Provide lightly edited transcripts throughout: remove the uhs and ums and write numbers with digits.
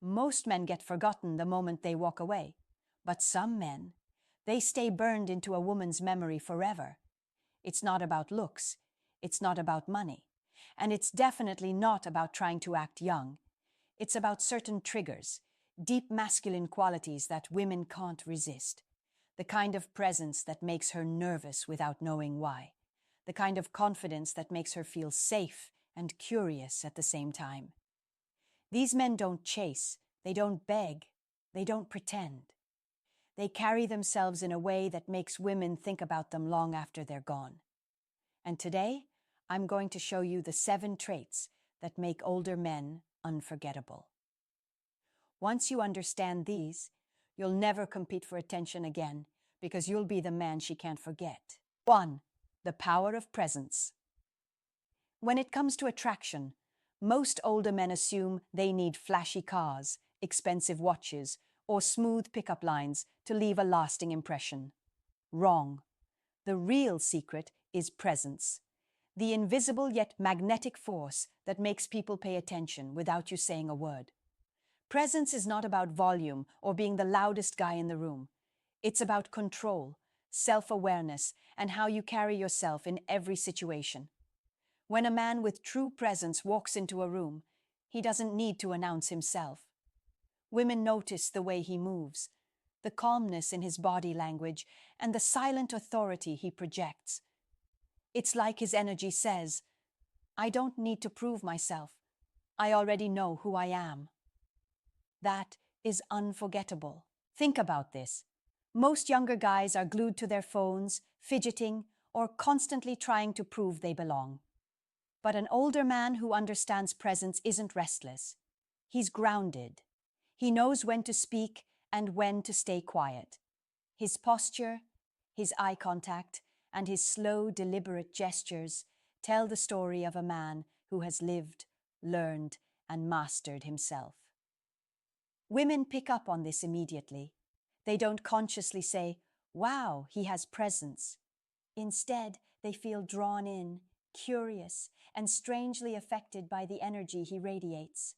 Most men get forgotten the moment they walk away. But some men, they stay burned into a woman's memory forever. It's not about looks. It's not about money. And it's definitely not about trying to act young. It's about certain triggers, deep masculine qualities that women can't resist. The kind of presence that makes her nervous without knowing why. The kind of confidence that makes her feel safe and curious at the same time. These men don't chase, they don't beg, they don't pretend. They carry themselves in a way that makes women think about them long after they're gone. And today, I'm going to show you the 7 traits that make older men unforgettable. Once you understand these, you'll never compete for attention again because you'll be the man she can't forget. 1. The power of presence. When it comes to attraction, most older men assume they need flashy cars, expensive watches, or smooth pickup lines to leave a lasting impression. Wrong. The real secret is presence. The invisible yet magnetic force that makes people pay attention without you saying a word. Presence is not about volume or being the loudest guy in the room. It's about control, self-awareness, and how you carry yourself in every situation. When a man with true presence walks into a room, he doesn't need to announce himself. Women notice the way he moves, the calmness in his body language, and the silent authority he projects. It's like his energy says, "I don't need to prove myself. I already know who I am." That is unforgettable. Think about this. Most younger guys are glued to their phones, fidgeting, or constantly trying to prove they belong. But an older man who understands presence isn't restless. He's grounded. He knows when to speak and when to stay quiet. His posture, his eye contact, and his slow, deliberate gestures tell the story of a man who has lived, learned, and mastered himself. Women pick up on this immediately. They don't consciously say, "Wow, he has presence." Instead, they feel drawn in, curious, and strangely affected by the energy he radiates.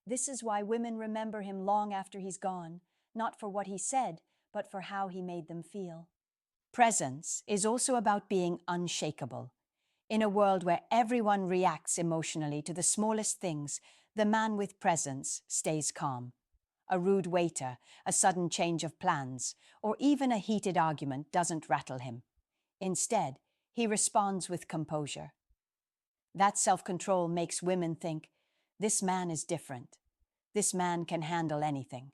This is why women remember him long after he's gone, not for what he said, but for how he made them feel. Presence is also about being unshakable. In a world where everyone reacts emotionally to the smallest things, the man with presence stays calm. A rude waiter, a sudden change of plans, or even a heated argument doesn't rattle him. Instead, he responds with composure. That self-control makes women think, "This man is different. This man can handle anything."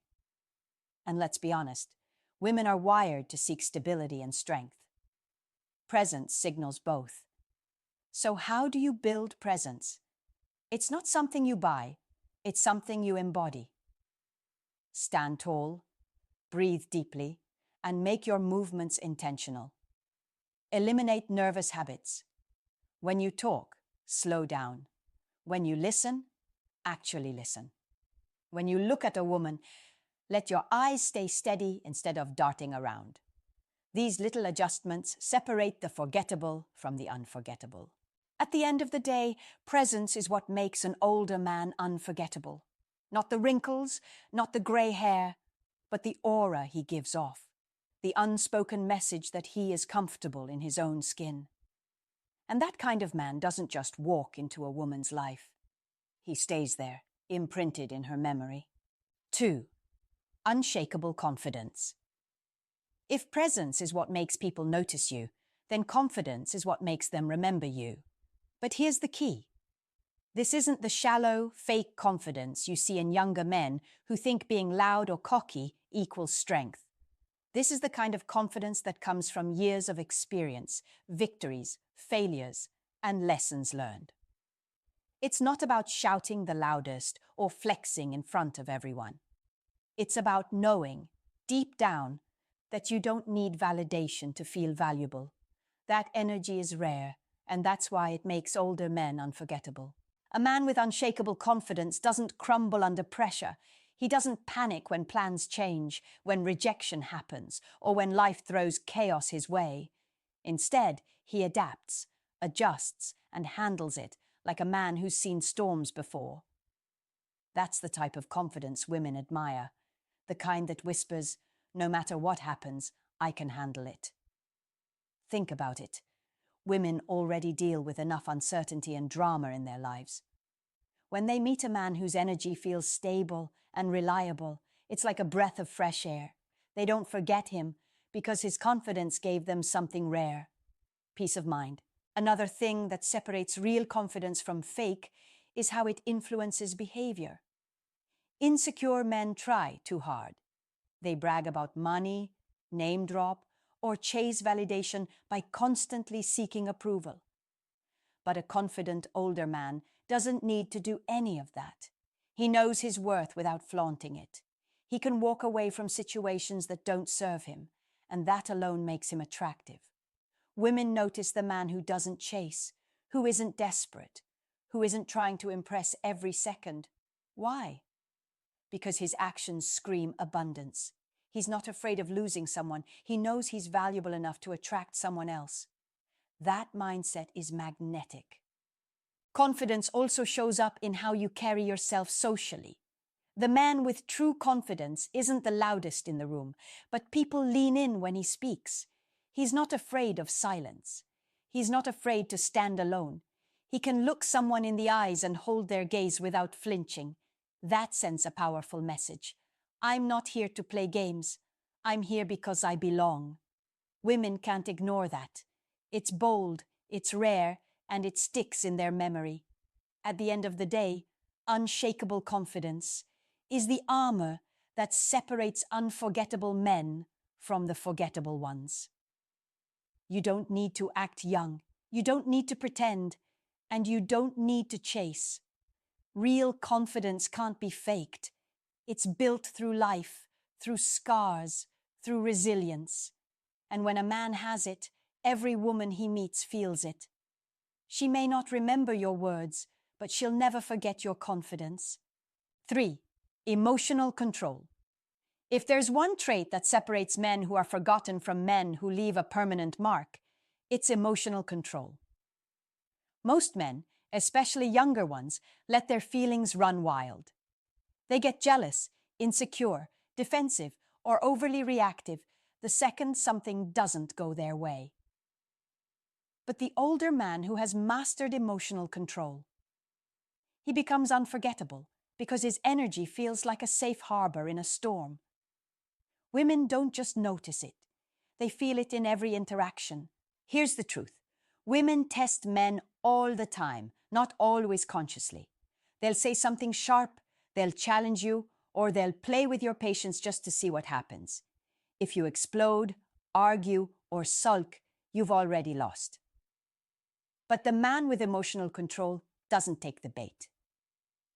And let's be honest, women are wired to seek stability and strength. Presence signals both. So how do you build presence? It's not something you buy, it's something you embody. Stand tall, breathe deeply, and make your movements intentional. Eliminate nervous habits. When you talk, slow down. When you listen, actually listen. When you look at a woman, let your eyes stay steady instead of darting around. These little adjustments separate the forgettable from the unforgettable. At the end of the day, presence is what makes an older man unforgettable. Not the wrinkles, not the grey hair, but the aura he gives off. The unspoken message that he is comfortable in his own skin. And that kind of man doesn't just walk into a woman's life. He stays there, imprinted in her memory. 2. Unshakable confidence. If presence is what makes people notice you, then confidence is what makes them remember you. But here's the key. This isn't the shallow, fake confidence you see in younger men who think being loud or cocky equals strength. This is the kind of confidence that comes from years of experience, victories, failures, and lessons learned. It's not about shouting the loudest or flexing in front of everyone. It's about knowing, deep down, that you don't need validation to feel valuable. That energy is rare, and that's why it makes older men unforgettable. A man with unshakable confidence doesn't crumble under pressure. He doesn't panic when plans change, when rejection happens, or when life throws chaos his way. Instead, he adapts, adjusts, and handles it like a man who's seen storms before. That's the type of confidence women admire, the kind that whispers, "No matter what happens, I can handle it." Think about it. Women already deal with enough uncertainty and drama in their lives. When they meet a man whose energy feels stable and reliable, it's like a breath of fresh air. They don't forget him because his confidence gave them something rare: peace of mind. Another thing that separates real confidence from fake is how it influences behavior. Insecure men try too hard. They brag about money, name drop, or chase validation by constantly seeking approval. But a confident older man doesn't need to do any of that. He knows his worth without flaunting it. He can walk away from situations that don't serve him, and that alone makes him attractive. Women notice the man who doesn't chase, who isn't desperate, who isn't trying to impress every second. Why? Because his actions scream abundance. He's not afraid of losing someone. He knows he's valuable enough to attract someone else. That mindset is magnetic. Confidence also shows up in how you carry yourself socially. The man with true confidence isn't the loudest in the room, but people lean in when he speaks. He's not afraid of silence. He's not afraid to stand alone. He can look someone in the eyes and hold their gaze without flinching. That sends a powerful message. I'm not here to play games. I'm here because I belong. Women can't ignore that. It's bold, it's rare, and it sticks in their memory. At the end of the day, unshakable confidence is the armor that separates unforgettable men from the forgettable ones. You don't need to act young. You don't need to pretend. And you don't need to chase. Real confidence can't be faked. It's built through life, through scars, through resilience. And when a man has it, every woman he meets feels it. She may not remember your words, but she'll never forget your confidence. 3. Emotional control. If there's one trait that separates men who are forgotten from men who leave a permanent mark, it's emotional control. Most men, especially younger ones, let their feelings run wild. They get jealous, insecure, defensive, or overly reactive the second something doesn't go their way. But the older man who has mastered emotional control, he becomes unforgettable because his energy feels like a safe harbor in a storm. Women don't just notice it. They feel it in every interaction. Here's the truth. Women test men all the time, not always consciously. They'll say something sharp, they'll challenge you, or they'll play with your patience just to see what happens. If you explode, argue, or sulk, you've already lost. But the man with emotional control doesn't take the bait.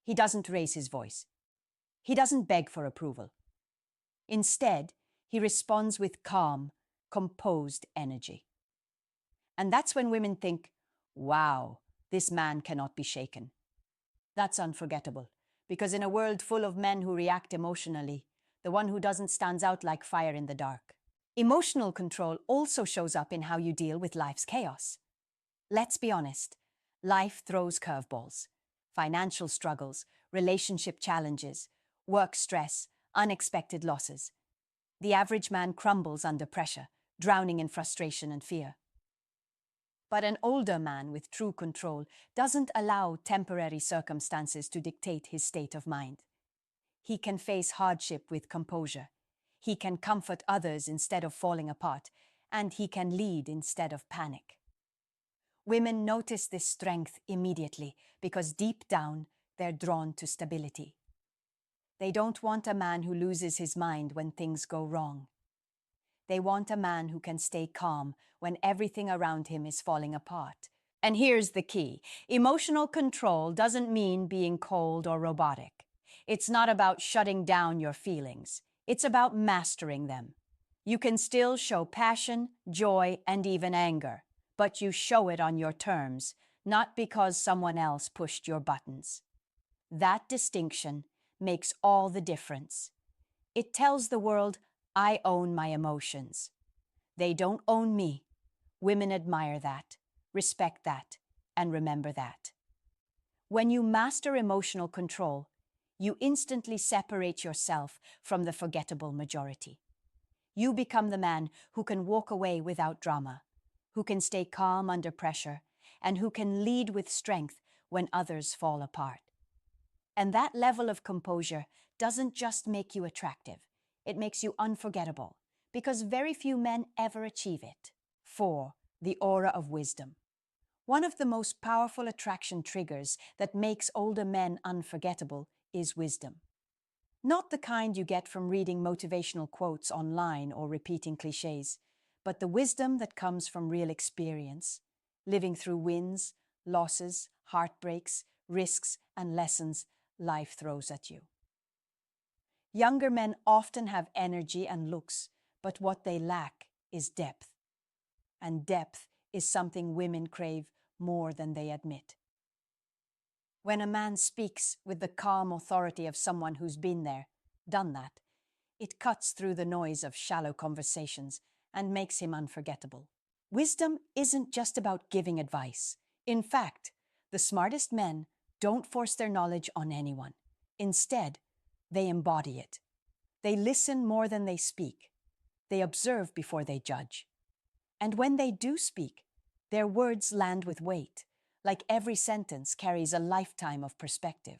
He doesn't raise his voice. He doesn't beg for approval. Instead, he responds with calm, composed energy. And that's when women think, wow, this man cannot be shaken. That's unforgettable, because in a world full of men who react emotionally, the one who doesn't stands out like fire in the dark. Emotional control also shows up in how you deal with life's chaos. Let's be honest, life throws curveballs. Financial struggles, relationship challenges, work stress, unexpected losses. The average man crumbles under pressure, drowning in frustration and fear. But an older man with true control doesn't allow temporary circumstances to dictate his state of mind. He can face hardship with composure. He can comfort others instead of falling apart, and he can lead instead of panic. Women notice this strength immediately because deep down they're drawn to stability. They don't want a man who loses his mind when things go wrong. They want a man who can stay calm when everything around him is falling apart. And here's the key. Emotional control doesn't mean being cold or robotic. It's not about shutting down your feelings. It's about mastering them. You can still show passion, joy, and even anger, but you show it on your terms, not because someone else pushed your buttons. That distinction makes all the difference. It tells the world, I own my emotions. They don't own me. Women admire that, respect that, and remember that. When you master emotional control, you instantly separate yourself from the forgettable majority. You become the man who can walk away without drama, who can stay calm under pressure, and who can lead with strength when others fall apart. And that level of composure doesn't just make you attractive, it makes you unforgettable, because very few men ever achieve it. 4. The aura of wisdom. One of the most powerful attraction triggers that makes older men unforgettable is wisdom. Not the kind you get from reading motivational quotes online or repeating cliches, but the wisdom that comes from real experience, living through wins, losses, heartbreaks, risks, and lessons life throws at you. Younger men often have energy and looks, but what they lack is depth. And depth is something women crave more than they admit. When a man speaks with the calm authority of someone who's been there, done that, it cuts through the noise of shallow conversations and makes him unforgettable. Wisdom isn't just about giving advice. In fact, the smartest men don't force their knowledge on anyone. Instead, they embody it. They listen more than they speak. They observe before they judge. And when they do speak, their words land with weight, like every sentence carries a lifetime of perspective.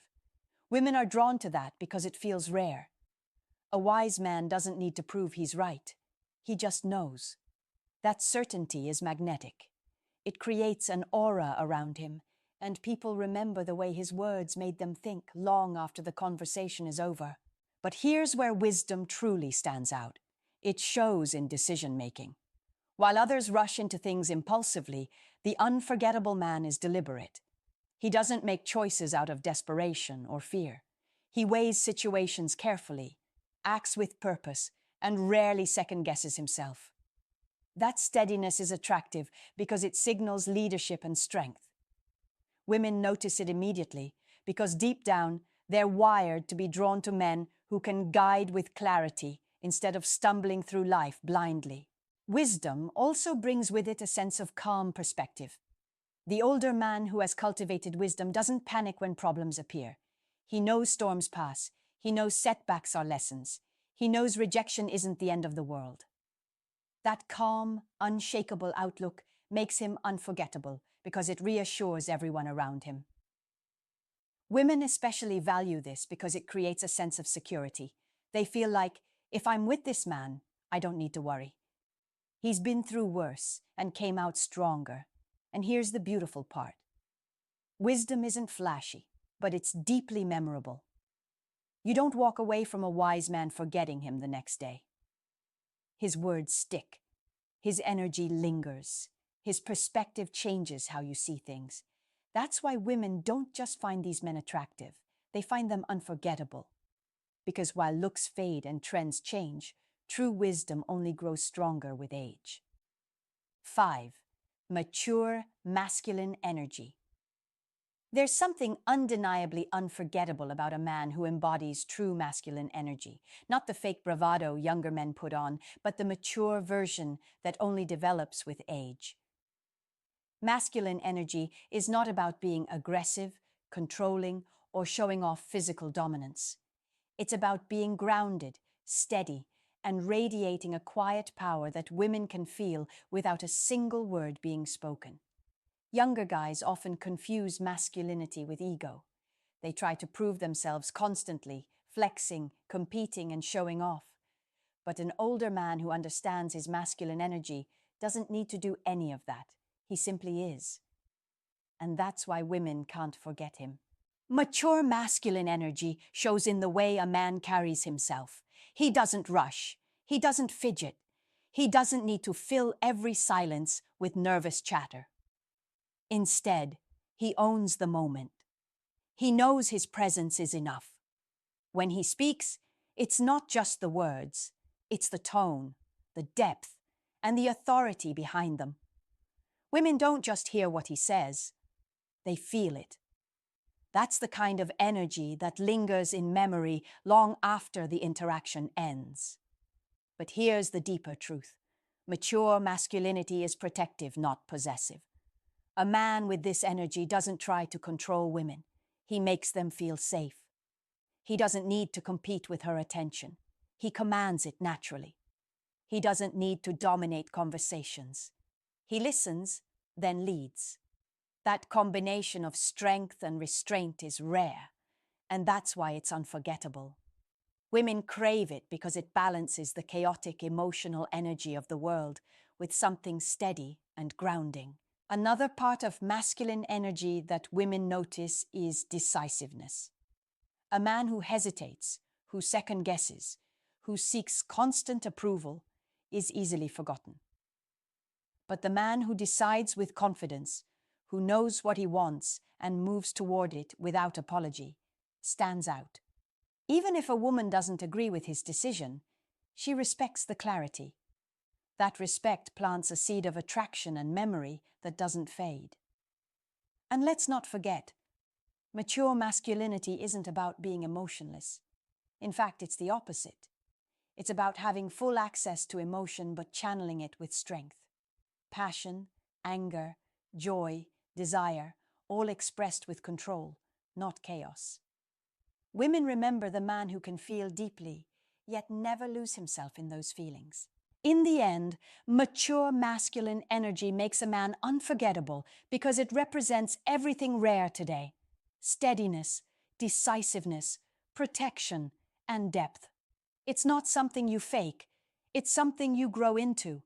Women are drawn to that because it feels rare. A wise man doesn't need to prove he's right. He just knows. That certainty is magnetic. It creates an aura around him, and people remember the way his words made them think long after the conversation is over. But here's where wisdom truly stands out. It shows in decision-making. While others rush into things impulsively, the unforgettable man is deliberate. He doesn't make choices out of desperation or fear. He weighs situations carefully, acts with purpose, and rarely second-guesses himself. That steadiness is attractive because it signals leadership and strength. Women notice it immediately because deep down, they're wired to be drawn to men who can guide with clarity instead of stumbling through life blindly. Wisdom also brings with it a sense of calm perspective. The older man who has cultivated wisdom doesn't panic when problems appear. He knows storms pass. He knows setbacks are lessons. He knows rejection isn't the end of the world. That calm, unshakable outlook makes him unforgettable because it reassures everyone around him. Women especially value this because it creates a sense of security. They feel like, if I'm with this man, I don't need to worry. He's been through worse and came out stronger. And here's the beautiful part. Wisdom isn't flashy, but it's deeply memorable. You don't walk away from a wise man forgetting him the next day. His words stick. His energy lingers. His perspective changes how you see things. That's why women don't just find these men attractive. They find them unforgettable. Because while looks fade and trends change, true wisdom only grows stronger with age. 5. Mature masculine energy. There's something undeniably unforgettable about a man who embodies true masculine energy. Not the fake bravado younger men put on, but the mature version that only develops with age. Masculine energy is not about being aggressive, controlling, or showing off physical dominance. It's about being grounded, steady, and radiating a quiet power that women can feel without a single word being spoken. Younger guys often confuse masculinity with ego. They try to prove themselves constantly, flexing, competing, and showing off. But an older man who understands his masculine energy doesn't need to do any of that. He simply is. And that's why women can't forget him. Mature masculine energy shows in the way a man carries himself. He doesn't rush. He doesn't fidget. He doesn't need to fill every silence with nervous chatter. Instead, he owns the moment. He knows his presence is enough. When he speaks, it's not just the words. It's the tone, the depth, and the authority behind them. Women don't just hear what he says. They feel it. That's the kind of energy that lingers in memory long after the interaction ends. But here's the deeper truth. Mature masculinity is protective, not possessive. A man with this energy doesn't try to control women. He makes them feel safe. He doesn't need to compete with her attention. He commands it naturally. He doesn't need to dominate conversations. He listens, then leads. That combination of strength and restraint is rare, and that's why it's unforgettable. Women crave it because it balances the chaotic emotional energy of the world with something steady and grounding. Another part of masculine energy that women notice is decisiveness. A man who hesitates, who second guesses, who seeks constant approval is easily forgotten. But the man who decides with confidence, who knows what he wants and moves toward it without apology, stands out. Even if a woman doesn't agree with his decision, she respects the clarity. That respect plants a seed of attraction and memory that doesn't fade. And let's not forget, mature masculinity isn't about being emotionless. In fact, it's the opposite. It's about having full access to emotion but channeling it with strength. Passion, anger, joy, desire, all expressed with control, not chaos. Women remember the man who can feel deeply, yet never lose himself in those feelings. In the end, mature masculine energy makes a man unforgettable because it represents everything rare today: steadiness, decisiveness, protection, and depth. It's not something you fake, it's something you grow into.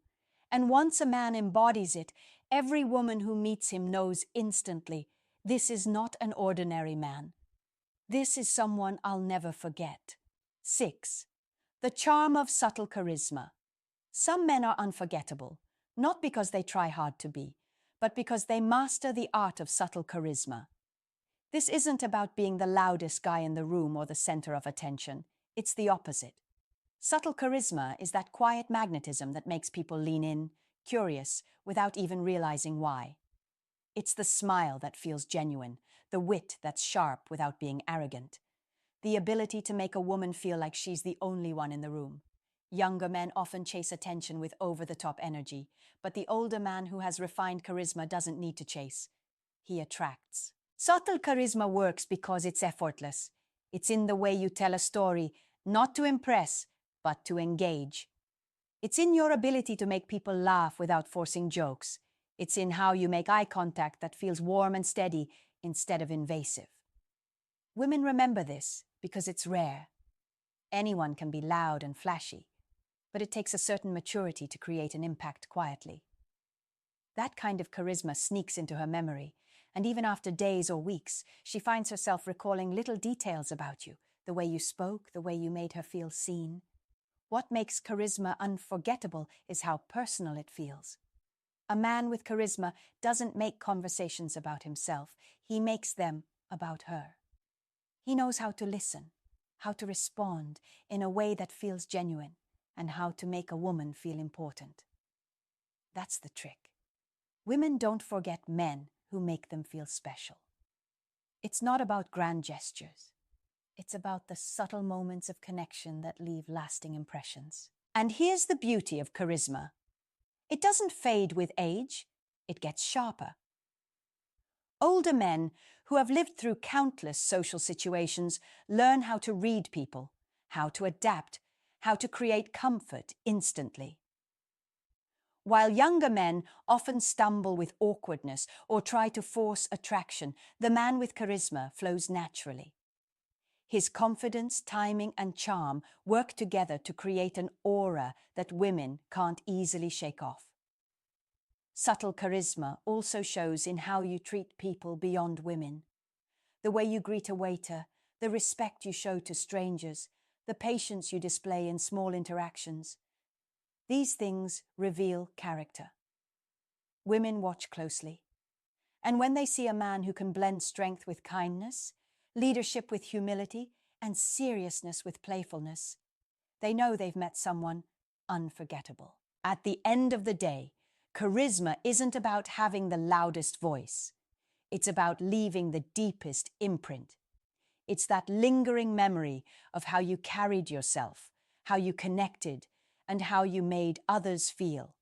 And once a man embodies it, every woman who meets him knows instantly, this is not an ordinary man. This is someone I'll never forget. 6. The charm of subtle charisma. Some men are unforgettable, not because they try hard to be, but because they master the art of subtle charisma. This isn't about being the loudest guy in the room or the center of attention. It's the opposite. Subtle charisma is that quiet magnetism that makes people lean in, curious, without even realizing why. It's the smile that feels genuine, the wit that's sharp without being arrogant, the ability to make a woman feel like she's the only one in the room. Younger men often chase attention with over-the-top energy, but the older man who has refined charisma doesn't need to chase. He attracts. Subtle charisma works because it's effortless. It's in the way you tell a story, not to impress, but to engage. It's in your ability to make people laugh without forcing jokes. It's in how you make eye contact that feels warm and steady instead of invasive. Women remember this because it's rare. Anyone can be loud and flashy, but it takes a certain maturity to create an impact quietly. That kind of charisma sneaks into her memory, and even after days or weeks, she finds herself recalling little details about you, the way you spoke, the way you made her feel seen. What makes charisma unforgettable is how personal it feels. A man with charisma doesn't make conversations about himself, he makes them about her. He knows how to listen, how to respond in a way that feels genuine, and how to make a woman feel important. That's the trick. Women don't forget men who make them feel special. It's not about grand gestures. It's about the subtle moments of connection that leave lasting impressions. And here's the beauty of charisma. It doesn't fade with age, it gets sharper. Older men who have lived through countless social situations learn how to read people, how to adapt, how to create comfort instantly. While younger men often stumble with awkwardness or try to force attraction, the man with charisma flows naturally. His confidence, timing, and charm work together to create an aura that women can't easily shake off. Subtle charisma also shows in how you treat people beyond women. The way you greet a waiter, the respect you show to strangers, the patience you display in small interactions. These things reveal character. Women watch closely. And when they see a man who can blend strength with kindness, leadership with humility, and seriousness with playfulness, they know they've met someone unforgettable. At the end of the day, charisma isn't about having the loudest voice. It's about leaving the deepest imprint. It's that lingering memory of how you carried yourself, how you connected, and how you made others feel.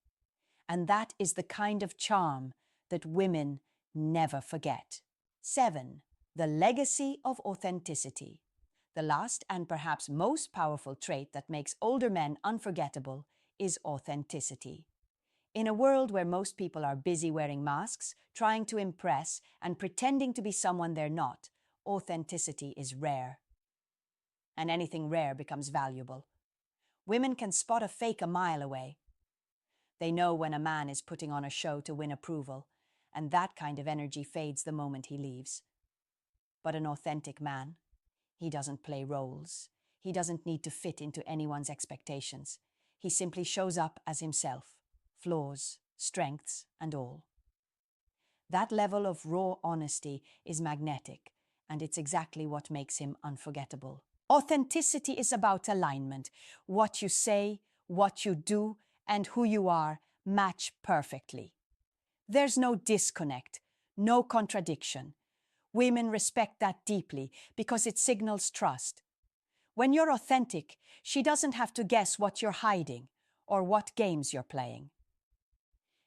And that is the kind of charm that women never forget. 7. The legacy of authenticity. The last and perhaps most powerful trait that makes older men unforgettable is authenticity. In a world where most people are busy wearing masks, trying to impress, and pretending to be someone they're not, authenticity is rare. And anything rare becomes valuable. Women can spot a fake a mile away. They know when a man is putting on a show to win approval, and that kind of energy fades the moment he leaves. But an authentic man, he doesn't play roles. He doesn't need to fit into anyone's expectations. He simply shows up as himself, flaws, strengths, and all. That level of raw honesty is magnetic, and it's exactly what makes him unforgettable. Authenticity is about alignment. What you say, what you do, and who you are match perfectly. There's no disconnect, no contradiction. Women respect that deeply because it signals trust. When you're authentic, she doesn't have to guess what you're hiding or what games you're playing.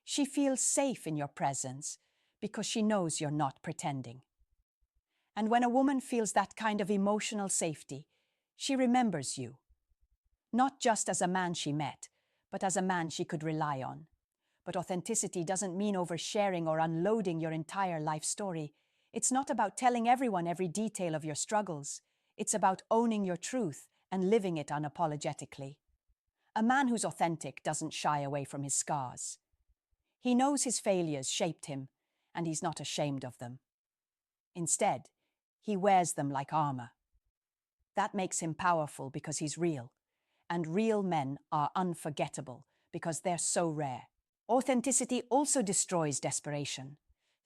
She feels safe in your presence because she knows you're not pretending. And when a woman feels that kind of emotional safety, she remembers you. Not just as a man she met, but as a man she could rely on. But authenticity doesn't mean oversharing or unloading your entire life story. It's not about telling everyone every detail of your struggles. It's about owning your truth and living it unapologetically. A man who's authentic doesn't shy away from his scars. He knows his failures shaped him, and he's not ashamed of them. Instead, he wears them like armor. That makes him powerful because he's real, and real men are unforgettable because they're so rare. Authenticity also destroys desperation.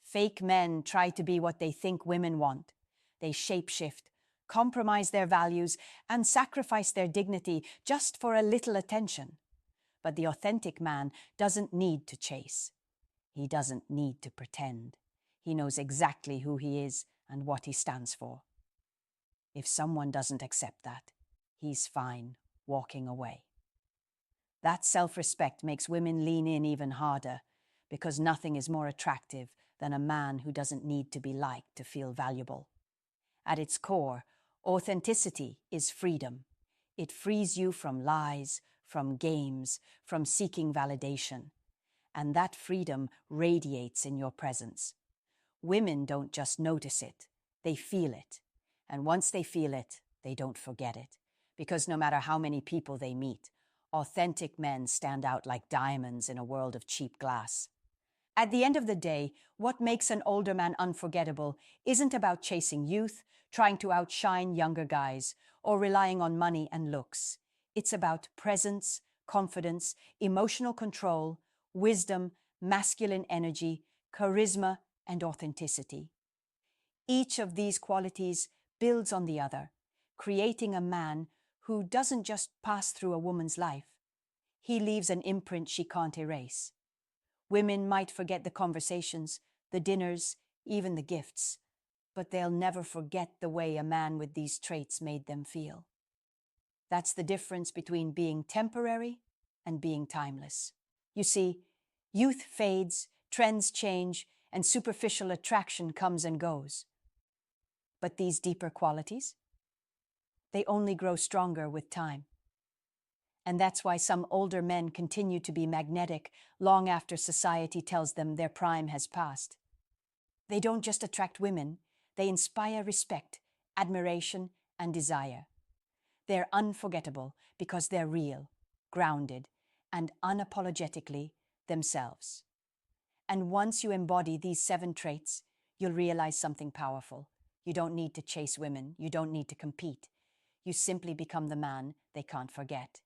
Fake men try to be what they think women want. They shapeshift, compromise their values, and sacrifice their dignity just for a little attention. But the authentic man doesn't need to chase. He doesn't need to pretend. He knows exactly who he is and what he stands for. If someone doesn't accept that, he's fine walking away. That self-respect makes women lean in even harder because nothing is more attractive than a man who doesn't need to be liked to feel valuable. At its core, authenticity is freedom. It frees you from lies, from games, from seeking validation. And that freedom radiates in your presence. Women don't just notice it, they feel it. And once they feel it, they don't forget it. Because no matter how many people they meet, authentic men stand out like diamonds in a world of cheap glass. At the end of the day, what makes an older man unforgettable isn't about chasing youth, trying to outshine younger guys, or relying on money and looks. It's about presence, confidence, emotional control, wisdom, masculine energy, charisma, and authenticity. Each of these qualities builds on the other, creating a man who doesn't just pass through a woman's life. He leaves an imprint she can't erase. Women might forget the conversations, the dinners, even the gifts, but they'll never forget the way a man with these traits made them feel. That's the difference between being temporary and being timeless. You see, youth fades, trends change, and superficial attraction comes and goes. But these deeper qualities, they only grow stronger with time. And that's why some older men continue to be magnetic long after society tells them their prime has passed. They don't just attract women, they inspire respect, admiration, and desire. They're unforgettable because they're real, grounded, and unapologetically themselves. And once you embody these 7 traits, you'll realize something powerful. You don't need to chase women, you don't need to compete. You simply become the man they can't forget.